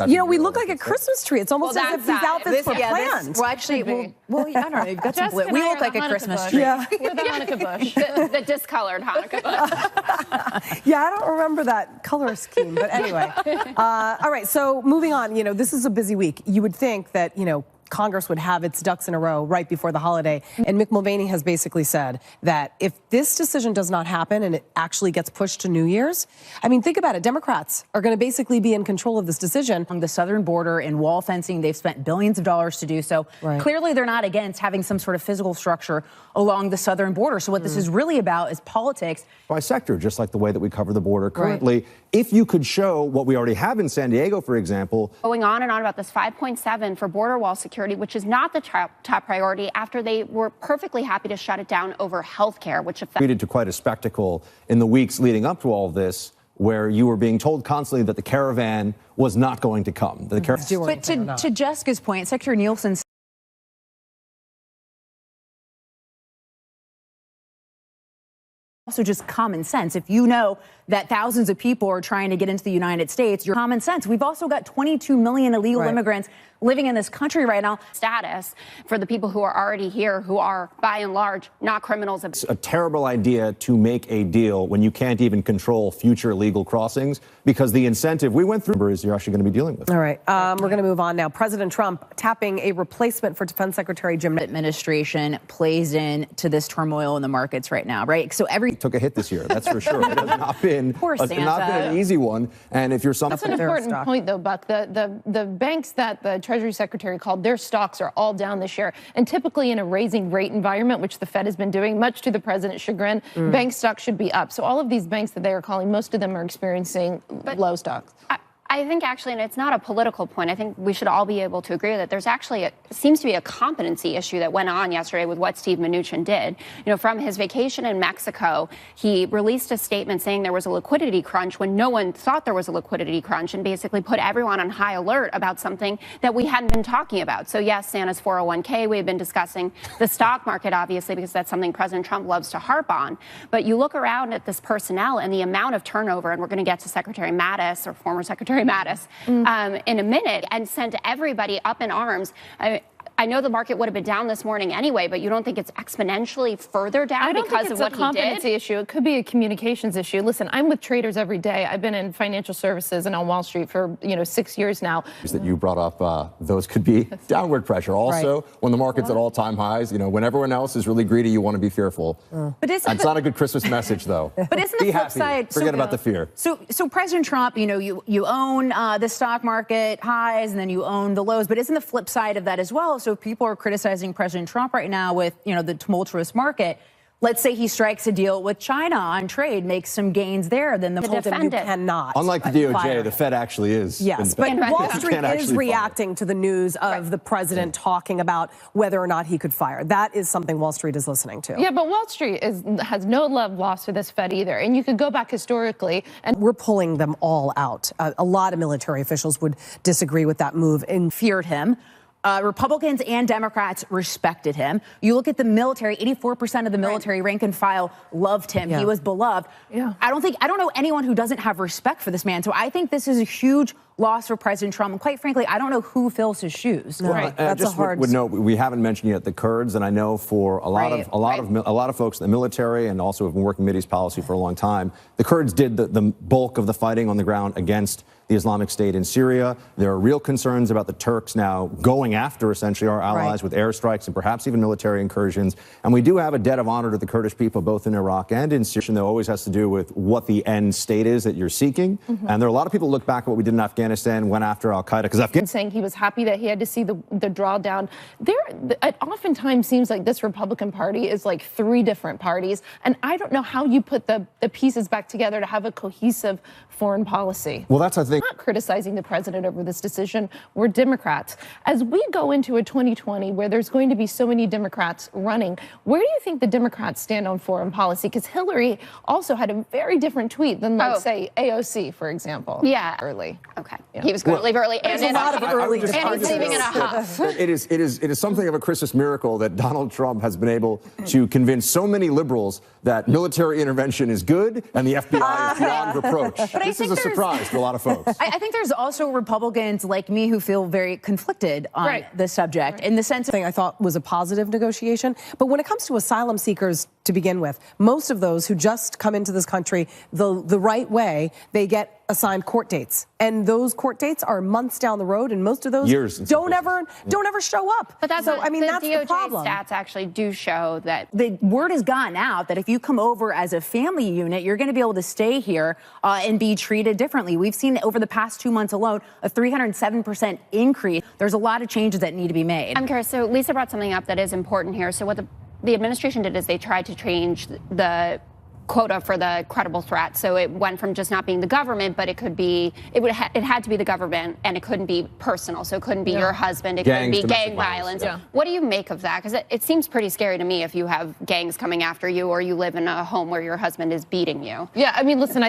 You know, we look like a Christmas tree. It's almost as if these outfits were planned. Well, actually, I don't know. You've got some we look like a Christmas tree. Yeah. We're the Hanukkah bush. The discolored Hanukkah bush. Yeah, I don't remember that color scheme, but anyway. All right, so moving on. You know, this is a busy week. You would think that, you know, Congress would have its ducks in a row right before the holiday. And Mick Mulvaney has basically said that if this decision does not happen and it actually gets pushed to New Year's, I mean, think about it. Democrats are going to basically be in control of this decision. On the southern border and wall fencing, they've spent billions of dollars to do so. Right. Clearly, they're not against having some sort of physical structure along the southern border. So what this is really about is politics. By sector, just like the way that we cover the border currently. Right. If you could show what we already have in San Diego, for example. Going on and on about this 5.7 for border wall security, which is not the top priority after they were perfectly happy to shut it down over health care, which leaded to quite a spectacle in the weeks leading up to all of this, where you were being told constantly that the caravan was not going to come. But to Jessica's point, Secretary Nielsen also just common sense. If you know that thousands of people are trying to get into the United States, your common sense. We've also got 22 million illegal immigrants living in this country right now. Status for the people who are already here, who are, by and large, not criminals. It's a terrible idea to make a deal when you can't even control future legal crossings, because the incentive we went through is you're actually going to be dealing with. All right, we're going to move on now. President Trump tapping a replacement for Defense Secretary Jim. Administration plays into this turmoil in the markets right now, right? So took a hit this year, that's for sure. It has not been an easy one. And if you're that's an important point, though, Buck. The banks that the Treasury Secretary called, their stocks are all down this year. And typically in a raising rate environment, which the Fed has been doing, much to the president's chagrin, bank stocks should be up. So all of these banks that they are calling, most of them are experiencing low stocks. I think actually, and it's not a political point, I think we should all be able to agree that there's actually seems to be a competency issue that went on yesterday with what Steve Mnuchin did. You know, from his vacation in Mexico, he released a statement saying there was a liquidity crunch when no one thought there was a liquidity crunch, and basically put everyone on high alert about something that we hadn't been talking about. So yes, Santa's 401k, we've been discussing the stock market, obviously, because that's something President Trump loves to harp on. But you look around at this personnel and the amount of turnover, and we're going to get to Secretary Mattis, or former Secretary Mattis, in a minute, and sent everybody up in arms. I know the market would have been down this morning anyway, but you don't think it's exponentially further down because of what he did? I don't think it's a competency issue. It could be a communications issue. Listen, I'm with traders every day. I've been in financial services and on Wall Street for 6 years now. That you brought up, those could be downward pressure. Also, when the market's at all-time highs, when everyone else is really greedy, you want to be fearful. But it's not a good Christmas message, though. But isn't the flip side? Forget about the fear. So President Trump, you own the stock market highs, and then you own the lows. But isn't the flip side of that as well? So if people are criticizing President Trump right now with, the tumultuous market, let's say he strikes a deal with China on trade, makes some gains there, then the you cannot. Unlike the DOJ, the Fed actually is. Yes, but Wall Street is reacting to the news of the president talking about whether or not he could fire. That is something Wall Street is listening to. Yeah, but Wall Street has no love lost for this Fed either. And you could go back historically. And we're pulling them all out. A lot of military officials would disagree with that move and feared him. Republicans and Democrats respected him. You look at the military, 84% of the military rank and file loved him. He was beloved. I don't know anyone who doesn't have respect for this man. So I think this is a huge loss for President Trump. And quite frankly, I don't know who fills his shoes. Well, that's a hard. Would note, we haven't mentioned yet the Kurds, and I know for a lot of folks in the military and also have been working Mideast policy for a long time. The Kurds did the bulk of the fighting on the ground against the Islamic State in Syria. There are real concerns about the Turks now going after essentially our allies with airstrikes and perhaps even military incursions. And we do have a debt of honor to the Kurdish people, both in Iraq and in Syria. That always has to do with what the end state is that you're seeking. And there are a lot of people who look back at what we did in Afghanistan, went after al-Qaeda, because Afghanistan saying he was happy that he had to see the drawdown. It oftentimes seems like this Republican Party is like three different parties, and I don't know how you put the pieces back together to have a cohesive foreign policy. Well, that's, I think, not criticizing the president over this decision. We're Democrats. As we go into a 2020 where there's going to be so many Democrats running, where do you think the Democrats stand on foreign policy? Because Hillary also had a very different tweet than, let's say, AOC, for example. Yeah. Early. Okay. Okay. Yeah. He was going to leave early, and a lot of early and he's leaving in a huff. It is something of a Christmas miracle that Donald Trump has been able to convince so many liberals that military intervention is good and the FBI is beyond reproach. This is a surprise to a lot of folks. I think there's also Republicans like me who feel very conflicted on the subject in the sense of I thought was a positive negotiation. But when it comes to asylum seekers to begin with, most of those who just come into this country the right way, they get assigned court dates, and those court dates are months down the road, and most of those years don't ever show up. But that's so I mean the that's DOJ the problem. Stats actually do show that the word has gotten out that if you come over as a family unit, you're going to be able to stay here and be treated differently. We've seen over the past 2 months alone a 307% increase. There's a lot of changes that need to be made. I'm curious. So Lisa brought something up that is important here. So what the administration did is they tried to change the quota for the credible threat. So it went from just not being the government, but it could be, it had to be the government, and it couldn't be personal. So it couldn't be your husband. It couldn't be gang violence. What do you make of that? Because it seems pretty scary to me if you have gangs coming after you or you live in a home where your husband is beating you. Yeah, I mean, listen,